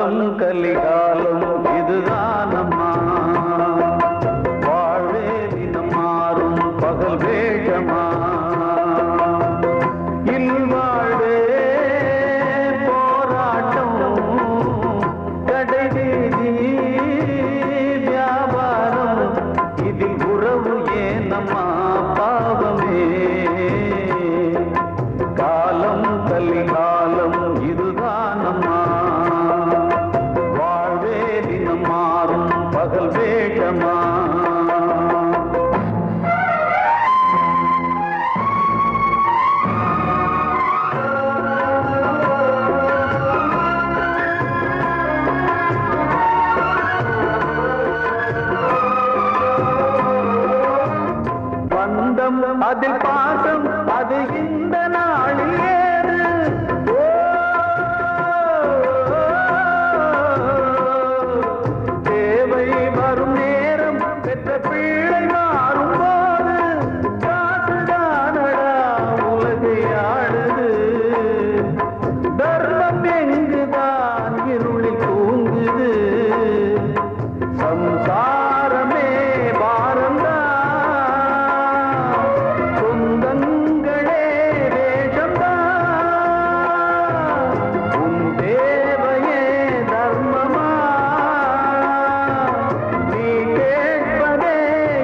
காலம் கலிகாலம் இதுதானம்மா, வாழ்வே தினம் மாறும் பகல் வேஷமா, இல்வாழ்வே போராட்டம் கடைவீதி வியாபாரம், இதில் உறவு ஏனம்மா பாவமே, காலம் கலிகாலம் இதுதானம்மா, வாழ்வே தினம் மாறும் பகல் வேஷமா. பந்தம் அதில் பாசம் அது இந்த நாளில் ஏது, தேவை வரும் நேரம் பெற்ற பிள்ளை மாறும் போது, காசுதானடா உலகை ஆடுது, தர்மம் எங்குதான் இருளில் தூங்குது, சம்சாரமே பாரந்தா, சொந்தங்களே வேஷம்தா, உன் தேவையே தர்மமா, நீ கேட்பதே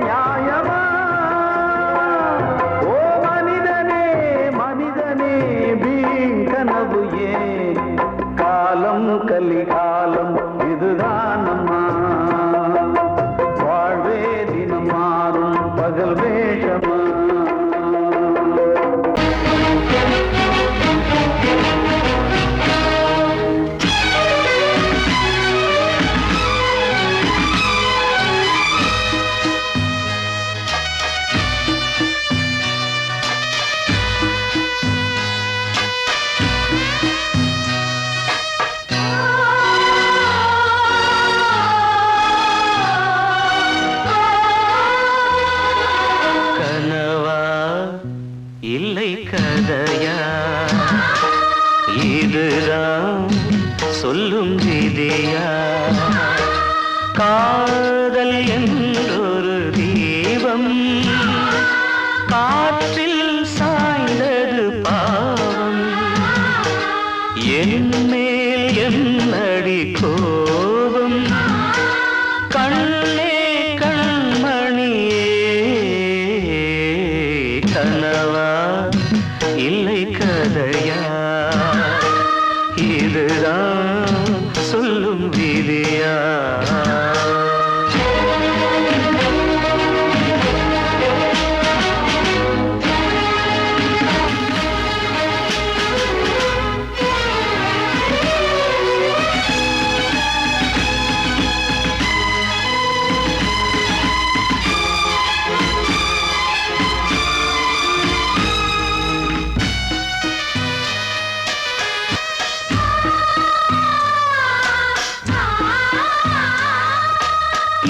நியாயமா, ஓ மனிதனே மனிதனே வீண் கனவு ஏன், காலம் கலிகாலம் இதுதானம்மா, வாழ்வே தினம் மாறும் பகல் வேஷமா. கனவா இல்லை கதையா, இதுதான் சொல்லும் விதியா, காதல் என்றொரு தீபம் காற்றில் சாய்ந்தது பாவம், என் மேல் என்னடி கோபம், கண்ணே கண்மணியே, கனவா இல்லை கதையா, இதுதான் சொல்லும் விதியா.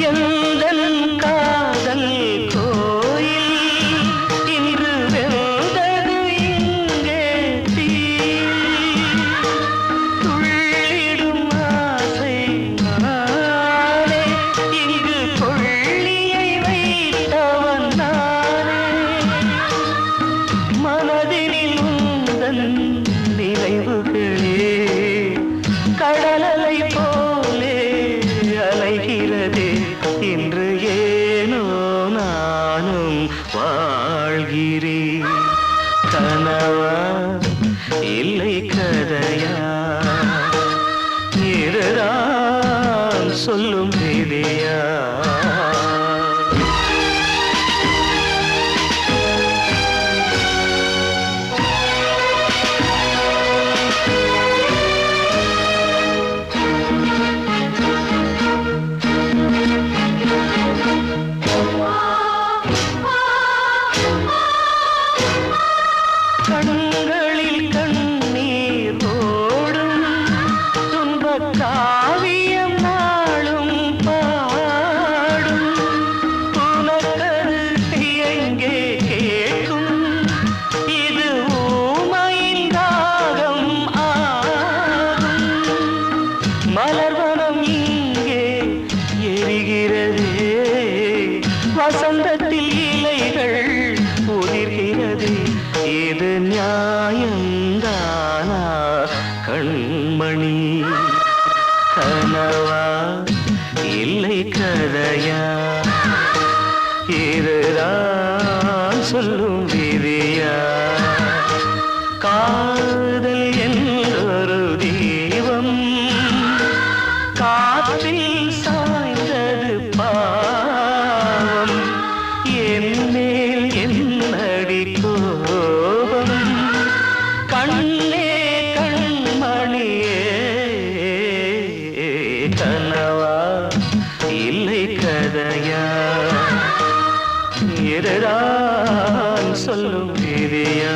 எந்தன் காதல் கோயில் இன்று வெந்தது இங்கே தீ, துள்ளிடும் ஆசை நானே, இங்கு கொள்ளியை வைத்தவன் நானே, மனதினில் உந்தன் நினைவுகளே கடலலை போலே அலைகிறதே, இன்று ஏனோ நானும் வாழ்கிறேன், கனவா இல்லை கதையா, இதுதான் சொல்லும் விதியா. கண்களில் கண்ணீர் ஓடும் துன்பக் காவியம் நாளும் பாடும், உனக்கது எங்கே கேட்கும், இது ஊமையின் தாகம் ஆகும், மலர்வனம் இங்கே எரிகிறதே, வசந்தத்தில் இலைகள் உதிர்கிறது. இது நியாயந்தானா கண்மணி? கனவா இல்லை கதையா? இதுதான் சொல்லும் விதியா? காதல் என்றொரு தீபம் காற்றில் சாய்ந்தது பாவம். என் மேல் என்னடி கோபம்? கண்ணே கண்மணியே, கனவா இல்லை கதையா? இதுதான் சொல்லும் விதியா?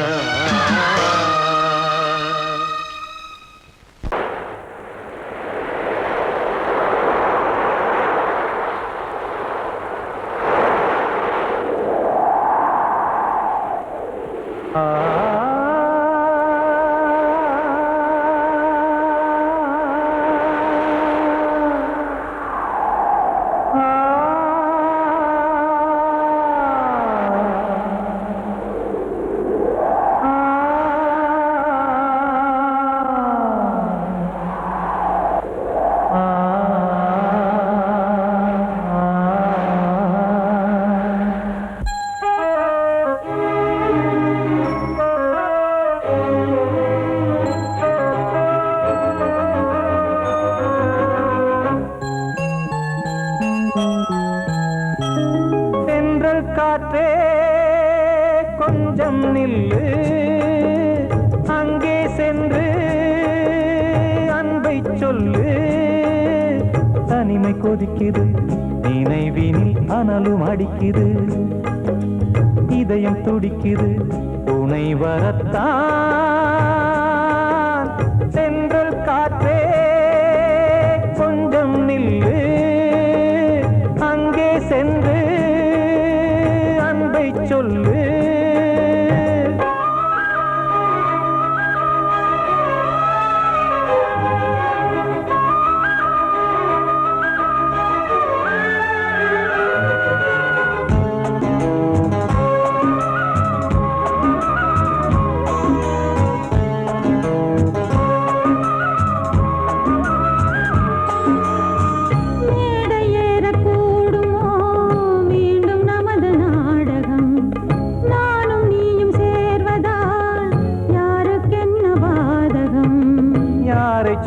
காற்றே கொஞ்சம் நில்லு, அங்கே சென்று அன்பை சொல்லு. தனிமை கொதிக்குது, நினைவினில் அனலும் அடிக்குது, இதயம் துடிக்குது துணை வரத்தான். சென்றல் காற்றே கொஞ்சம் நில்லு, அங்கே சென்று அன்பை சொல்லு.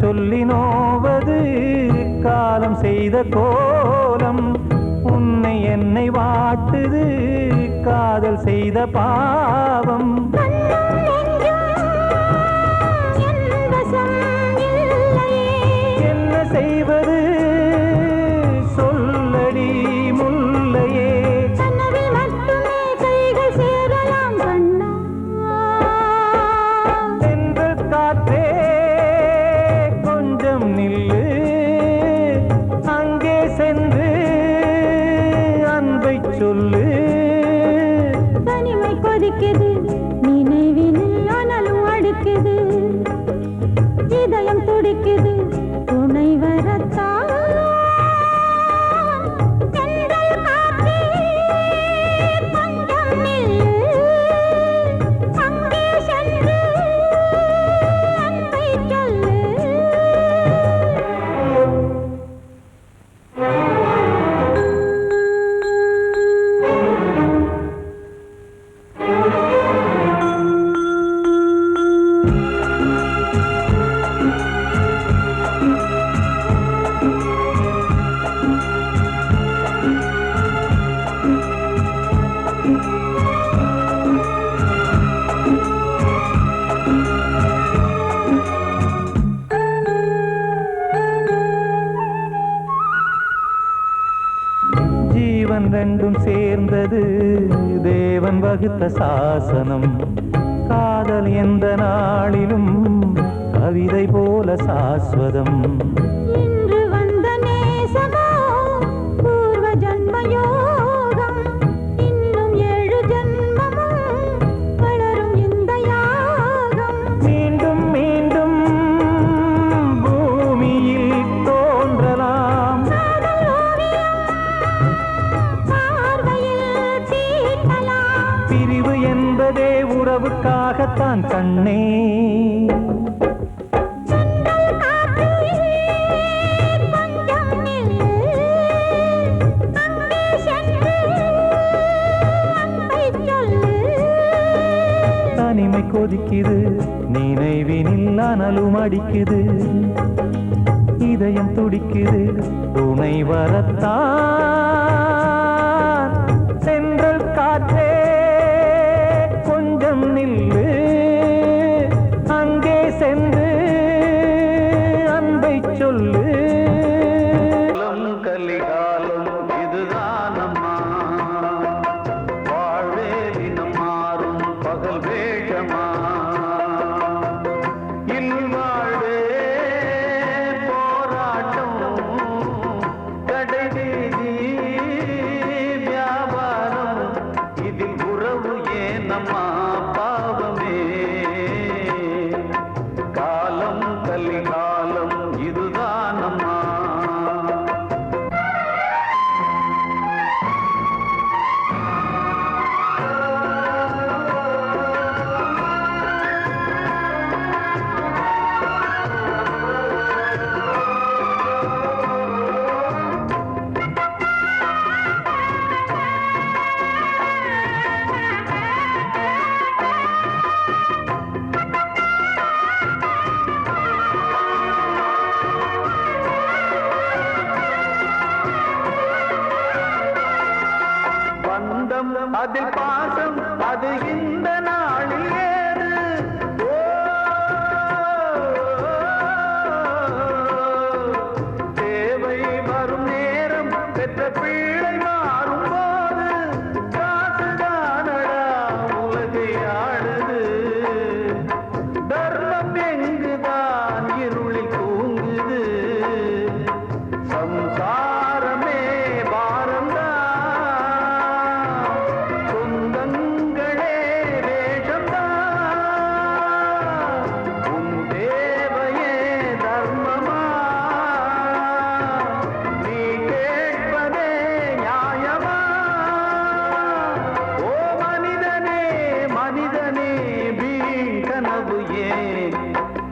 சொல்லி நோவது காலம் செய்த கோலம், உன்னை என்னை வாட்டுது காதல் செய்த பாவம். என்ன செய்வது சொல்லடி முல்லையே? சென்றல் காற்றே நில்லு, அங்கே சென்று அன்பை சொல்லு. தனிமை கொதிக்குது, நினைவினில் அனலும் அடிக்குது, இதயம் துடிக்குது துணை வரத்தான். ஜீவன் ரெண்டும் சேர்ந்தது தேவன் வகுத்த சாசனம். காதல் எந்த நாளிலும் கவிதை போல சாஸ்வதம். இன்று வந்த நேசமோ பூர்வ ஜன்மயோகம், இன்னும் 7 ஜன்மமும் வளரும் இந்த யாகம். மீண்டும் மீண்டும் பூமியில் அதைத்தான் கண்ணே தனிமை கொதிக்குது நினைவினில் அனலும் அடிக்குது இதயம் துடிக்குது துணை வரத்தான் சென்றல் காற்றே கொஞ்சம் நில்லு அங்கே சென்று அன்பை சொல்லு கலிகாலம் இதுதான் அம்மா வாழ்வே தினம் மாறும் பகல் வேஷமா இல்வாழ்வே போராட்டம் கடைவீதி வியாபாரம் இதில் உறவு ஏனம்மா பாவமே காலம் கலிகாலம் இதுதான் அம்மா பந்தம் அதில் பாசம் அது இந்த நாளில் ஏது தேவை வரும் நேரம் பெற்ற பிள்ளை மாறும் போது காசுதானடா உலகை ஆடுது தர்மம் எங்குதான் இருளில் தூங்குது சம்சாரமே பாரம்தான் சொந்தங்களே வேஷம்தான் உன் தேவையே தர்மமா நீ கேட்பதே நியாயமா ஓ மனிதனே மனிதனே வீண் கனவு ஏன்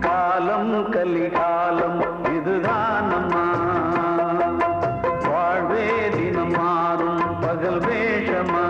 காலம் கலிகாலம் இதுதான் அம்மா வாழ்வே தினம் மாறும் பகல் வேஷமா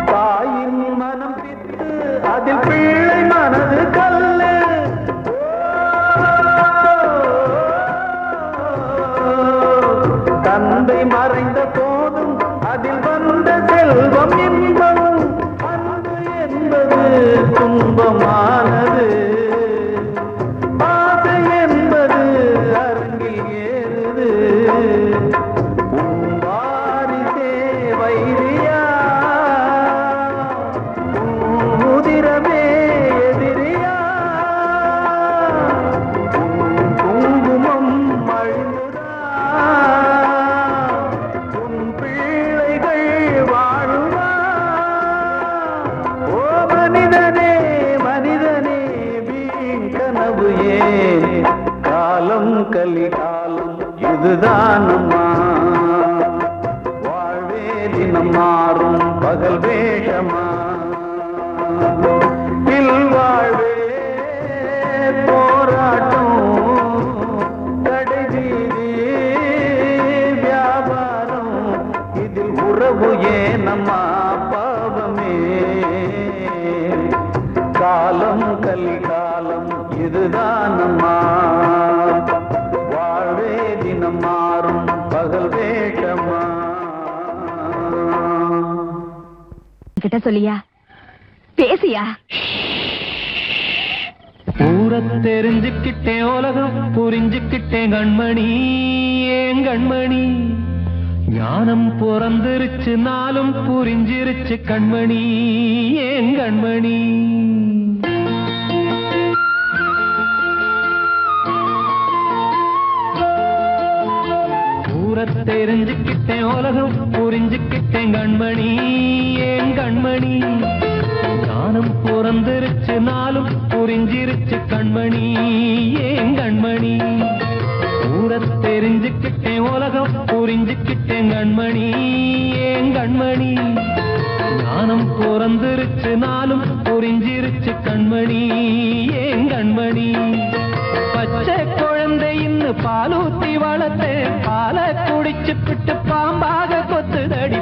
தாயின் மனம் பித்து அதில் பிள்ளை மனது கல்லு தந்தை மறைந்த போதும் அதில் வந்த செல்வம் இன்பம் அன்பு என்பது துன்பமானது ஆசை என்பது அரங்கில் ஏறுது உன் வாரிசே வைரியா உதிரமே எதிரியா உன் குங்குமம் அழுதா உன் பிள்ளைகள் வாழுமா ஓ மனிதனே மனிதனே வீண் கனவு ஏன் காலம் கலிகாலம் இதுதான் அம்மா வாழ்வே தினம் மாறும் பகல் வேஷமா இல்வாழ்வே போராட்டம் கடைவீதி வியாபாரம் இதில் உறவு ஏனம்மா பாவமே காலம் கலிகாலம் இதுதான் அம்மா வாழ்வே தினம் மாறும் பகல் வேஷமா கிட்ட சொல்லியா பேசியா ஊரை தெரிஞ்சுக்கிட்டேன் உலகம் புரிஞ்சுக்கிட்டேன் கண்மணி ஏன் கண்மணி ஞானம் பிறந்திருச்சு நாளும் புரிஞ்சிருச்சு கண்மணி ஏன் கண்மணி தெரிஞ்சுக்கிட்டேன் உலகம் புரிஞ்சுக்கிட்டேன் கண்மணி ஏன் கண்மணி ஞானம் பிறந்திருச்சு நாளும் புரிஞ்சிருச்சு கண்மணி ஏன் கண்மணி தெரிஞ்சுக்கிட்டேன் உலகம் புரிஞ்சுக்கிட்டேன் கண்மணி ஏன் கண்மணி ஞானம் பிறந்திருச்சு நாளும் புரிஞ்சிருச்சு கண்மணி ஏன் கண்மணி பச்சை குழந்தை இன்னும் பாலூத்தி வளர்த்தேன் பாலை குடிச்சுப்பிட்டு பாம்பாக கொத்துதடி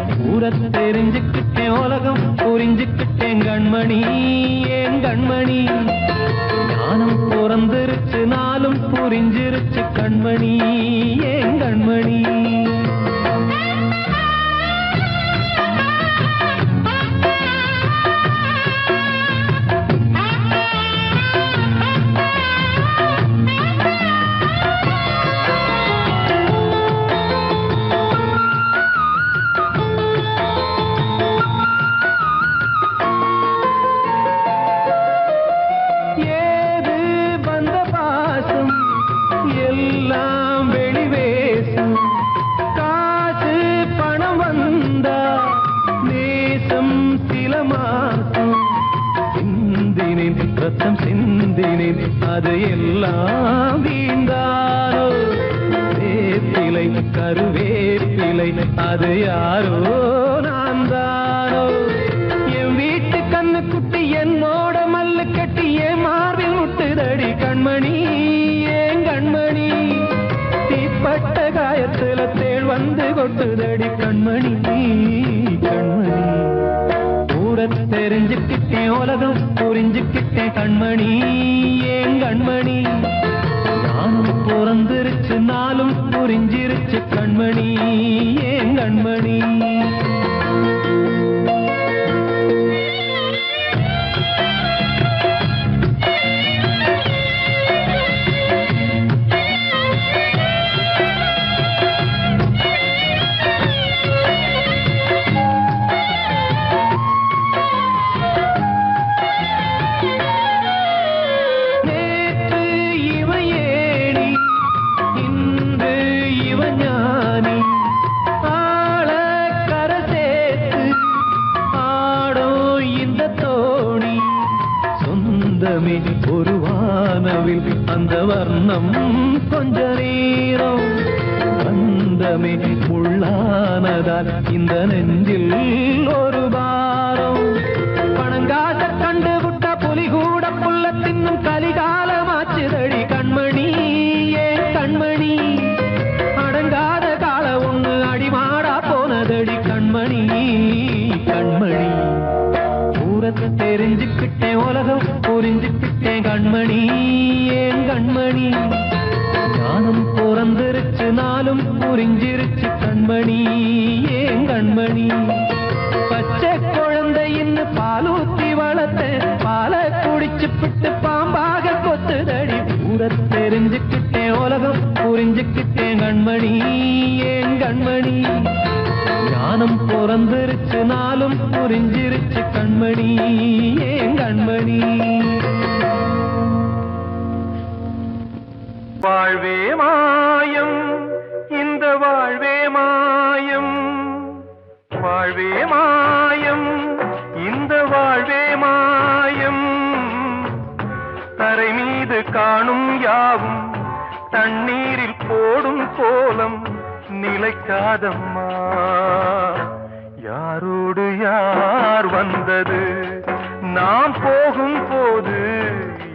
தெரிஞ்சுக்கிட்டேன் உலகம் புரிஞ்சுக்கிட்டேன் கண்மணி ஏன் கண்மணி ஞானம் பிறந்திருச்சு நாளும் புரிஞ்சிருச்சு கண்மணி ஏன் கண்மணி ரத்தம் சிந்தினேன் அது எல்லாம் வீண்டாரோ வேப்பிலை கருவேப்பிலை அது யாரோ நான் தானோ என் வீட்டு கண்ணு குட்டி என்னோட மல்லு கட்டி என் மார்பில் முட்டுதடி கண்மணி ஏன் கண்மணி தீப்பட்ட காயத்துல தேள் வந்து கொட்டுதடி கண்மணி கண்மணி தெரிஞ்சுக்கிட்டேன் உலகம் புரிஞ்சுக்கிட்டேன் கண்மணி ஏன் கண்மணி ஞானம் பிறந்திருச்சு நாளும் புரிஞ்சிருச்சு கண்மணி ஏன் கண்மணி ஒரு வானவில் அந்த வர்ணம் கொஞ்ச நேரம் வந்தமே உள்ளானதால் இந்த நெஞ்சில் ஒரு பாரம் பணங்காச கண்டு விட்ட புலி கூட புல்ல தின்னும் கலிகாலமாச்சுதடி கண்மணி ஏன் கண்மணி அடங்காத கால ஒண்ணு அடிமாடா போனதடி கண்மணி கண்மணி தெரிஞ்சுக்கிட்டேன் உலகம் புரிஞ்சுக்கிட்டேன் கண்மணி ஏன் கண்மணி ஞானம் பிறந்திருச்சு நாளும் புரிஞ்சிருச்சு கண்மணி ஏன் கண்மணி பச்சை குழந்தை இன்னும் பாலூத்தி வளர்த்தேன் பாலை குடிச்சுப்பிட்டு பாம்பாக கொத்துதடி தெரிஞ்சுக்கிட்டேன் உலகம் புரிஞ்சுக்கிட்டேன் கண்மணி ஏன் கண்மணி ஞானம் பிறந்திருச்சு நாளும் புரிஞ்சிருச்சு கண்மணி ஏன் கண்மணி வாழ்வே மாயம் இந்த வாழ்வே மாயம் வாழ்வே மாயம் இந்த வாழ்வே மாயம் தரை மீது காணும் யாவும் தண்ணீரில் போடும் கோலம் நிலைக்காதம்மா யாரோடு யார் வந்தது நாம் போகும் போது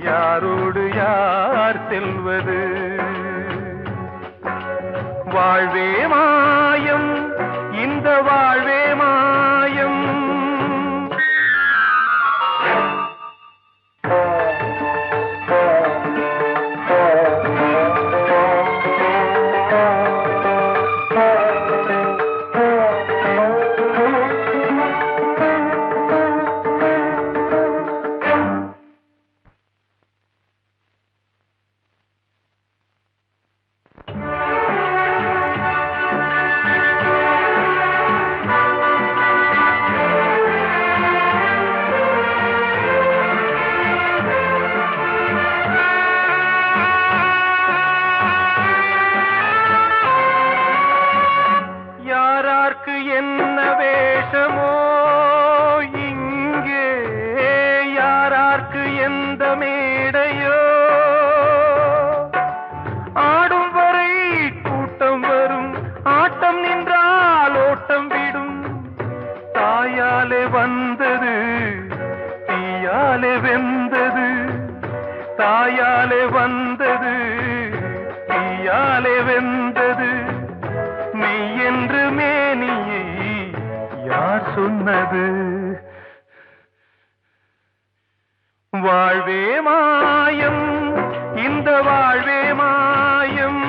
யாரோடு யார் செல்வது வாழ்வே மாயம் இந்த வாழ்வே மாயம் யாரார்க்கு என்ன வேஷமோ இங்கே, யாரார்க்கு எந்த மேடையோ, ஆடும் வரை கூட்டம் வரும், ஆட்டம் நின்றால் ஓட்டம் விடும். தாயாலே வந்தது தீயாலே வெந்தது, தாயாலே வந்தது தீயாலே வெந்தது. மெய் என்று மேனியை யார் சொன்னது? வாழ்வே மாயம், இந்த வாழ்வே மாயம்.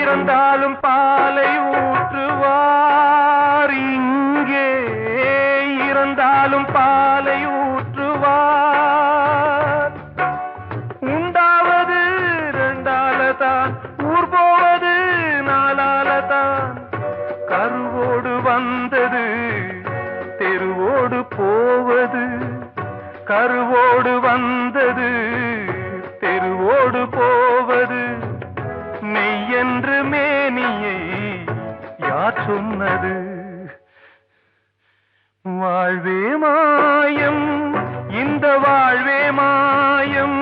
இறந்தாலும் பாலை ஊற்றுவார் இங்கே, இறந்தாலும் பாலை ஊற்றுவார். உண்டாவது ரெண்டாலதான், ஊர் போவது நாலாலதான். கருவோடு வந்தது தெருவோடு போவது, கருவோடு வந்தது தெருவோடு போவது. மெய் என்று மேனியை யார் சொன்னது? வாழ்வே மாயம், இந்த வாழ்வே மாயம்.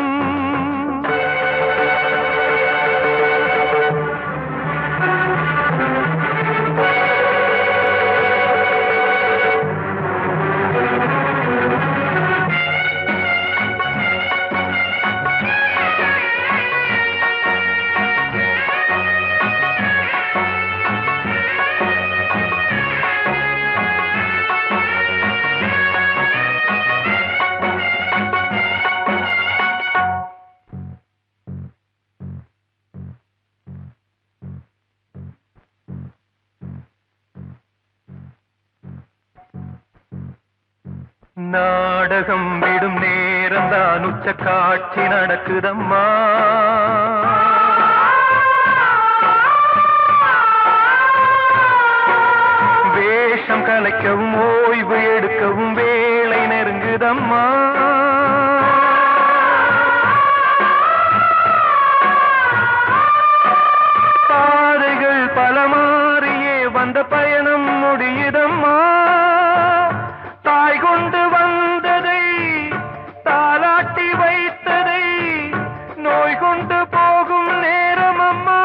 நாடகம் விடும் நேரம் தான், உச்ச காட்சி நடக்குதம்மா. வேஷம் கலைக்கவும் ஓய்வு எடுக்கவும் வேளை நெருங்குதம்மா. பாதைகள் பல மாறியே வந்த பயணம் முடியுதம்மா. தாய் கொண்டு வந்ததை தாலாட்டி வைத்ததை நோய் கொண்டு போகும் நேரம் அம்மா.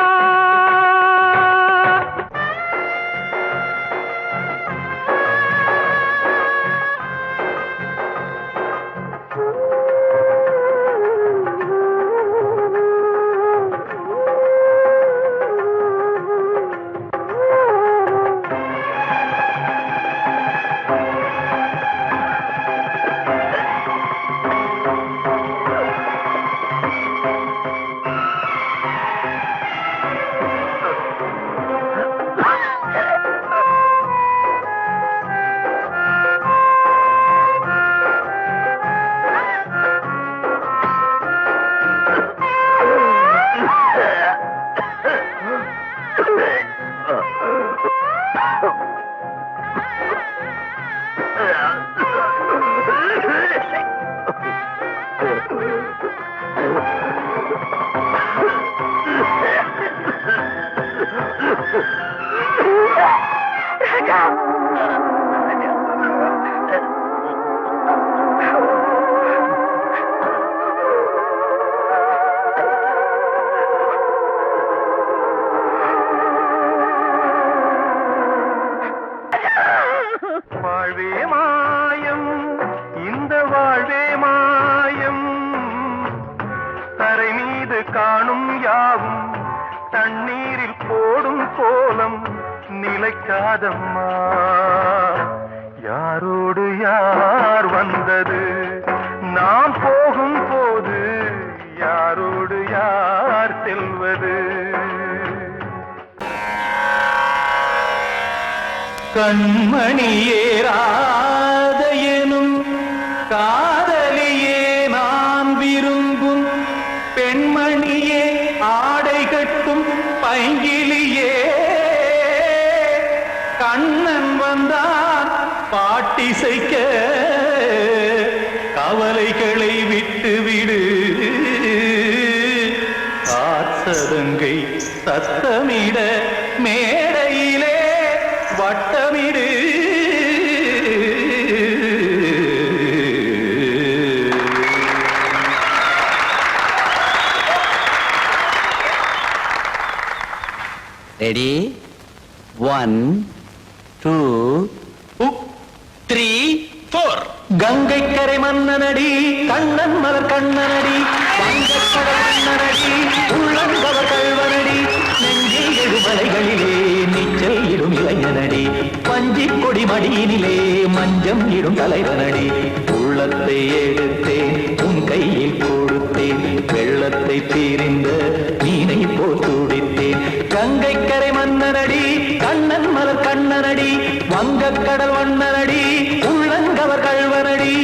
வாழ்வே மாயம், இந்த வாழ்வே மாயம். தரை மீது காணும் யாவும் தண்ணீரில் போடும் கோலம் நிலைக்காதம்மா. யாரோடு யார் வந்தது நாம் போகும் போது, யாரோடு யார் யார் செல்வது? கண்மணியே ராத எனும் காதலியே நான் விரும்பும் பெண்மணியே ஆடை கட்டும் பைங்கிலியே கண்ணன் வந்தான் பாட்டிசைக்க கவலைகளை விட்டு விடு காசதங்கை சத்தமிட மேடையிலே வட்டமிடு ரெடி 1 2 3 4 கங்கை கரை மன்னனடி கண்ணன் மலர் கண்ணனடி வங்கக்கடல் மன்னனடி உள்ளங்கவர் கல்வனடி நெஞ்சில் எழுமலைகளிலே நீச்சல் இடும் இளைஞனடி பஞ்சி கொடி மடியினிலே மஞ்சம் இடும் தலைவனடி உள்ளத்தை எடுத்தேன் உன் கையில் கொடுத்தேன் வெள்ளத்தை தீரிந்த மீனை போல் துடித்தேன் கங்கை கரை மன்னனடி கண்ணன் மலர் கண்ணனடி வங்கக்கடல் மன்னனடி உள்ளங்கவர் கல்வனடி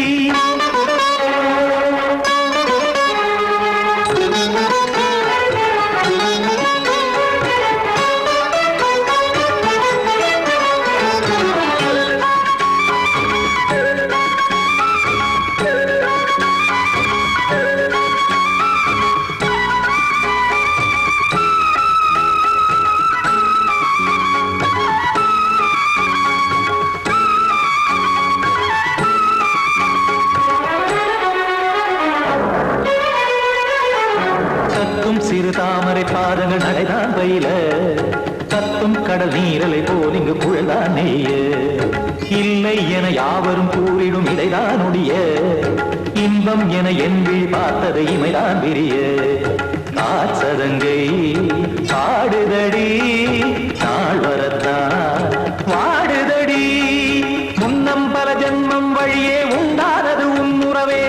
சிறு தாமரை பாதங்கள் நடைதான் பயில கத்தும் கடல் நீரலை போல் இங்கு புழல்தான் நெய்ய இல்லை என யாவரும் கூறிடும் இடைதான் உடைய இன்பம் என என்பி பார்த்தது இமைதான் விரிய காசதங்கை பாடுதடி நாள் வரத்தான் வாடுதடி முன்னம் பல ஜென்மம் வழியே உண்டானது உன் உறவே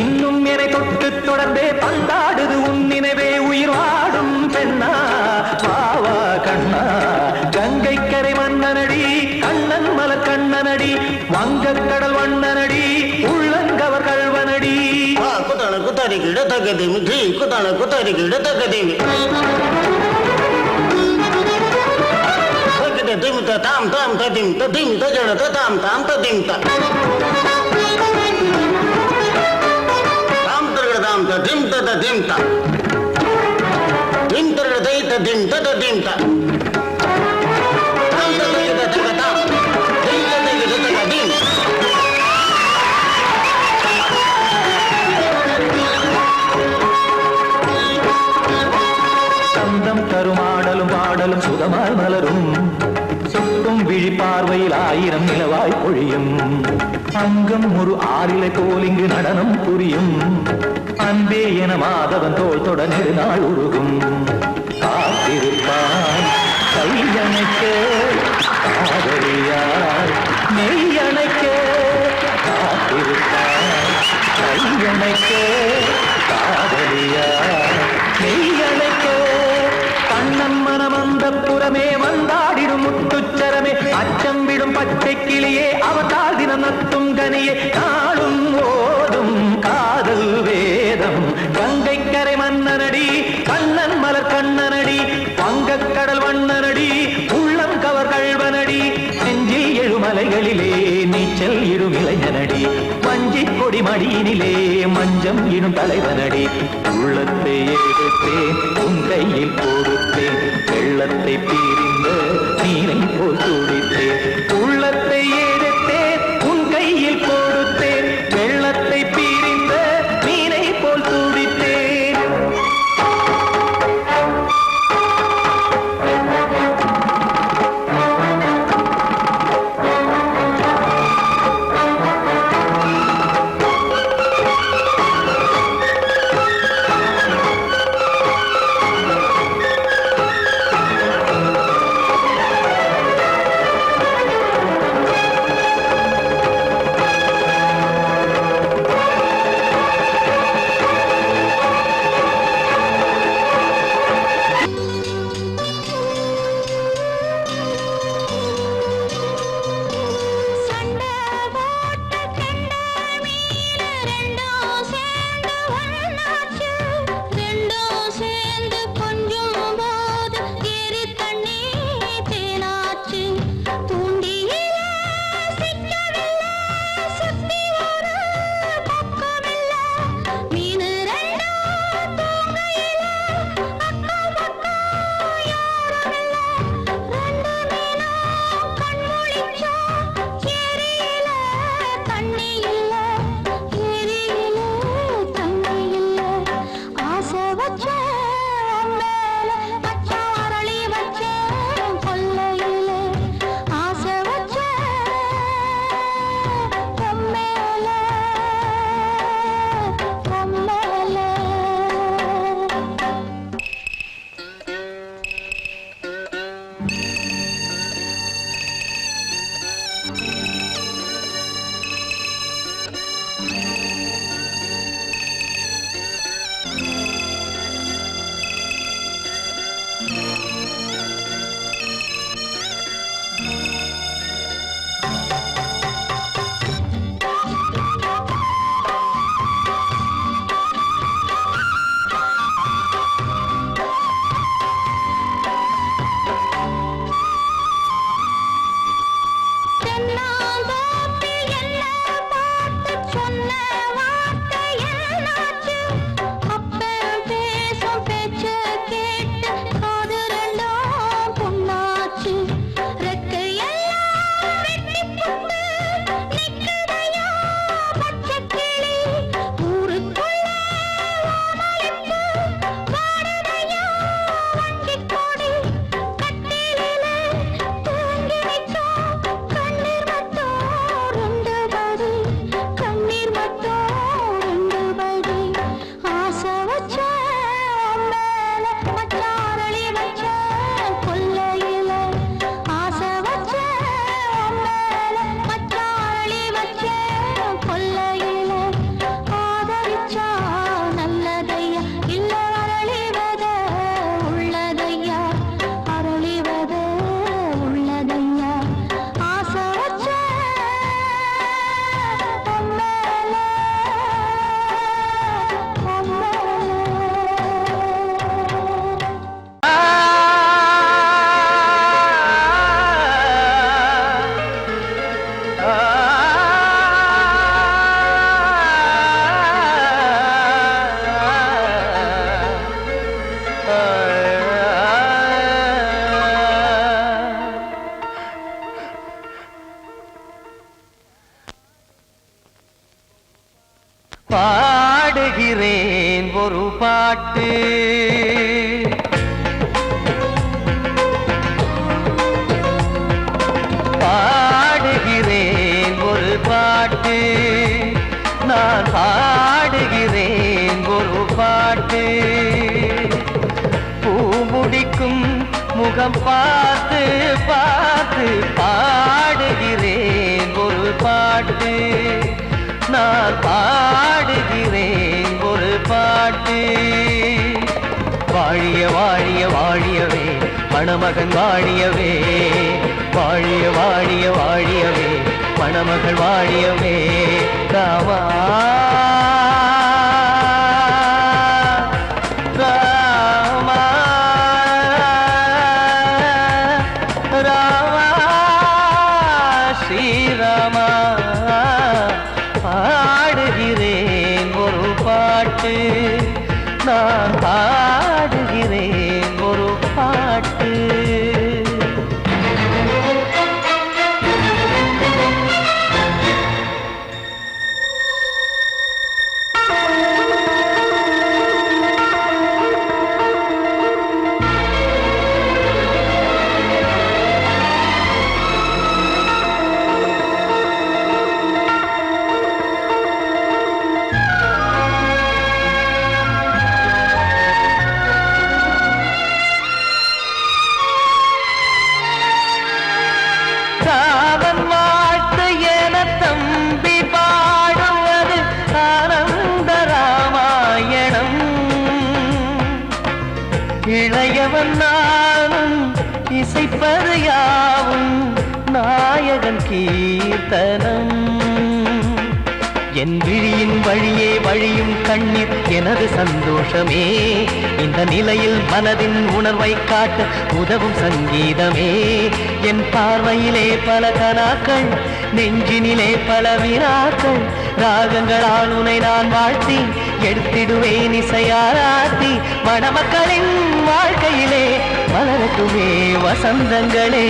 இன்னும் என்னை தொட்டு தொடர்ந்தே பந்தாடுது உன் நினைவே உயிர் வாடும் பெண்ணா வாவா கண்ணா கங்கை கரை மன்னனடி கண்ணன் மலர் கண்ணனடி வங்கக்கடல் வண்ணனடி உள்ளங்கவர் கல்வனடி குத்தான குத்தாரி கிட தக்கதேமி ஜி குத்தான குத்தாரி கிட தக்கதேமி திம் தாம் தாம் ததிம் ததிம் தஜட தாம் தாம் ததிம் தாம் தர்கட தாம் ததிம் ததிம் தாம் திம் தர்கட தை ததிம் ததிம் தாம் தாம் ததிம் ததிம் தாம் திம் ததிம் ததிம் சந்தம் தருமாடலும் பாடலும் சுகமாய் மலரும் சுட்டும் விழி பார்வையில் ஆயிரம் நிலவாய் பொழியும் அங்கம் ஒரு ஆறிலை போல் இங்கு நடனம் புரியும் அன்பே என மாதவன் தோல் தொட நெடுநாள் உருகும் காத்திருப்பான் கையணைக்க காதலியார் மெய்யணைக்க காத்திருப்பான் கையணைக்க காதலியார் மெய்யணைக்க கண்ணன் மனம் அந்த புறமே வந்தாடிடும் முத்துச்சரமே அச்சம் விடும் பச்சை கிளியே அவதால் தினம் நத்தும் கனியே நாளும் ஓதும் காதல் வேதம் கங்கை கரை மன்னனடி கண்ணன் மலர் கண்ணனடி வங்கக்கடல் வண்ணனடி உள்ளம் கவர் கல்வனடி நெஞ்சில் எழுமலைகளிலே நீச்சல் இடும் இளைஞனடி வஞ்சி கொடி மடியினிலே மஞ்சம் இடும் தலைவனடி உள்ளத்தை எடுத்தேன் உன் கையில் கொடுத்தேன் வெள்ளத்தை பீரிந்த நீரை போல் துடித்தேன் உள்ளத்தை எடுத்தேன் உன் கையில் கொடுத்தேன் வெள்ளத்தை பீரிந்த நீரை போல் துடித்தேன் பாட்டு. பாடுகிறேன் ஒரு பாட்டு, நான் பாடுகிறேன் ஒரு பாட்டு. பூ முடிக்கும் முகம் பார்த்து பார்த்து பாடுகிறேன் ஒரு பாட்டு, நான் பாடுகிறேன் ஒரு பாட்டு. வாழிய வாழிய வாழியவே மணமகன் வாழியவே, வாழிய வாழிய வாழியவே மணமகள் வாழியவே. ராமா ராமா ராமா ஸ்ரீராமா. பாடுகிறேன் ஒரு பாட்டு, நான் பாடுகிறேன் ஒரு பாட்டு. ராமன் வாழ்த்து என தம்பி பாடுவது ஆனந்த ராமாயணம். இளையவன் நானும் இசைப்பது யாவும் நாயகன் கீர்த்தனம். என் விழியின் வழியே வழியும் கண்ணீர் எனது சந்தோஷமே. இந்த நிலையில் மனதின் உணர்வை காட்ட உதவும் சங்கீதமே. என் பார்வையிலே பல கனாக்கள், நெஞ்சினிலே பல வினாக்கள். ராகங்களால் உனை நான் வாழ்த்தி எடுத்திடுவேன் இசையாராத்தி. மணமக்களின் வாழ்க்கையிலே மலரட்டுமே வசந்தங்களே.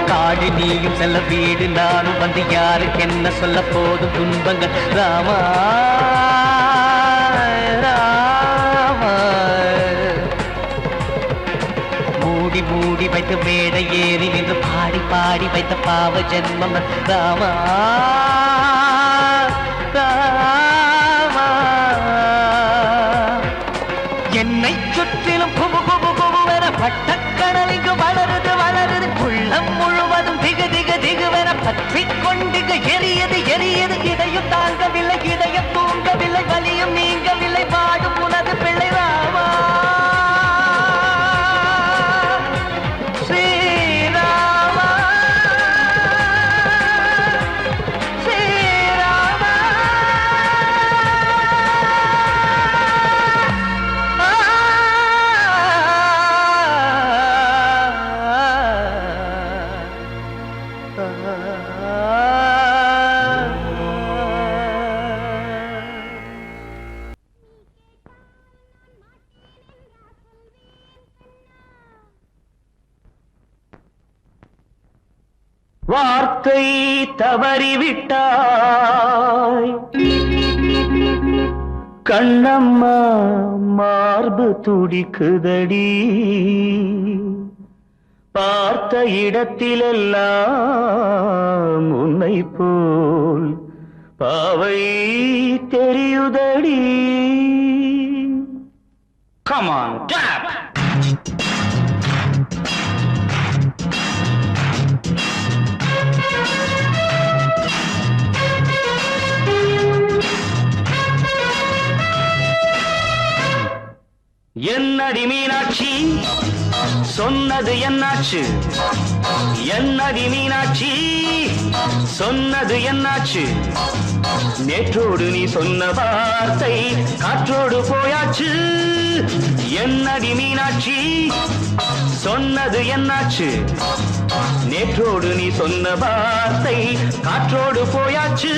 காடு நீயும் செல்ல வீடு நானும் வந்து யாருக்கு என்ன சொல்ல போதும் துன்பங்கள். ராமா ராமா மூடி மூடி வைத்து மேடை ஏறி நின்று பாடி பாடி வைத்த பாவ ஜென்மம். ராமா ராமா என்னை சுற்றிலும் குபு குபு குபுவென பட்டக்கடல் இங்கு வளருது வளருது. உள்ளம் முழுவதும் திகு திகு திகுவென பற்றி கொண்டிகு எரியது எரியது. இதையும் தாங்கவில்லை இதயம் தூங்கவில்லை, வலியும் நீங்கவில்லை, பாடும் உனது பிள்ளை ராமா ஸ்ரீராமா ஸ்ரீராமா. வார்த்தை தவறிவிட்டாய் கண்ணம்மா, மார்பு துடிக்குதடி. பார்த்த இடத்திலெல்லாம் உன்னை போல் பாவை தெரியுதடி. Come on, tap! என்னடி மீனாட்சி சொன்னது என்னாச்சு? என்னடி மீனாட்சி சொன்னது என்னாச்சு? நேற்றோடு நீ சொன்ன வார்த்தை காற்றோடு போயாச்சு. என்னடி மீனாட்சி சொன்னது என்னாச்சு? நேற்றோடு நீ சொன்ன வார்த்தை காற்றோடு போயாச்சு.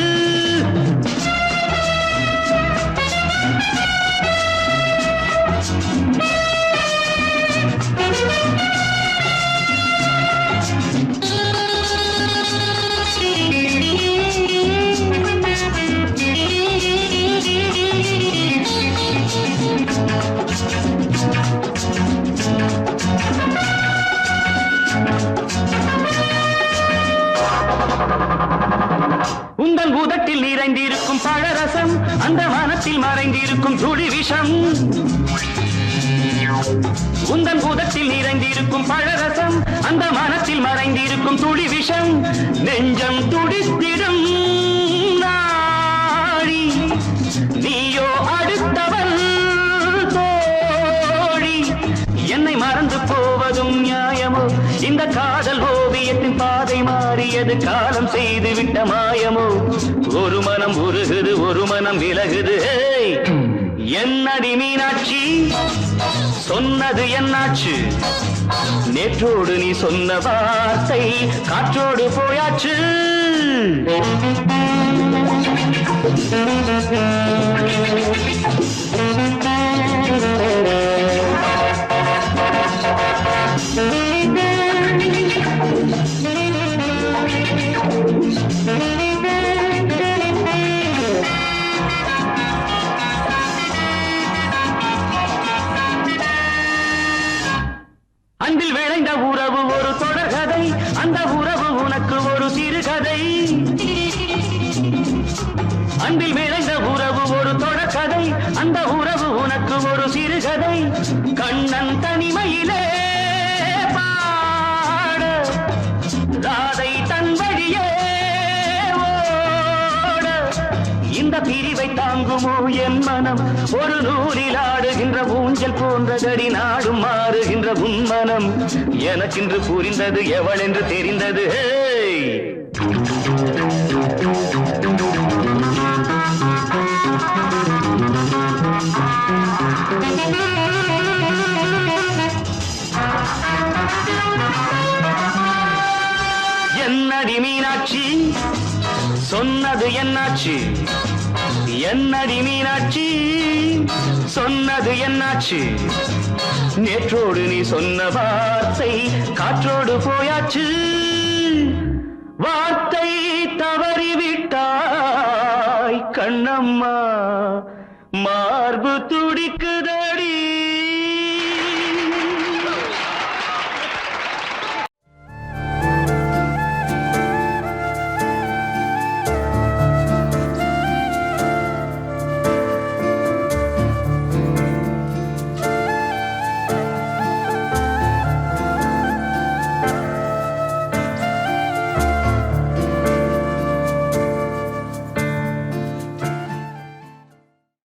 உங்கள் உதட்டில் நிறைந்திருக்கும் பழரசம் அந்த மனத்தில் மறைந்திருக்கும் துளி விஷம். உங்கள் உதட்டில் நிறைந்திருக்கும் பழரசம் அந்த மனத்தில் மறைந்திருக்கும் துளி விஷம். நெஞ்சம் துடித்திடும் நாடி நீயோ அடுத்தவள் தோழி. என்னை மறந்து போவதும் நியாயமோ? இந்த காதல் ஓவியத்தின் பாதை மாறியது காலம் செய்து விட்ட மாயமோ? ஒரு மனம் உருகுது ஒரு மனம் விலகுது. என்னடி மீனாட்சி சொன்னது என்னாச்சு? நேற்றோடு நீ சொன்ன வார்த்தை காற்றோடு போயாச்சு. அன்பில் விளைந்த உறவு ஒரு தொடர்கதை, அந்த உறவு உனக்கு ஒரு சிறுகதை. அன்பில் விளைந்த உறவு ஒரு தொடர்கதை, அந்த உறவு உனக்கு ஒரு சிறுகதை. கண்ணன் தனிமையிலே பாட ராதை தன் வழியே ஓட. இந்த பிரிவை தாங்குமோ என் மனம்? ஒரு நூலில் ஆடுகின்ற ஊஞ்சல் போன்றதடி நாடும் மாறுகின்ற உன்மனம். எனக்கென்று புரிந்தது எவள் என்று தெரிந்தது. என்னடி மீனாட்சி சொன்னது என்னாச்சு? என்னடி மீனாட்சி சொன்னது என்னாச்சு? நேற்றோடு நீ சொன்ன வார்த்தை காற்றோடு போயாச்சு. வார்த்தை தவறு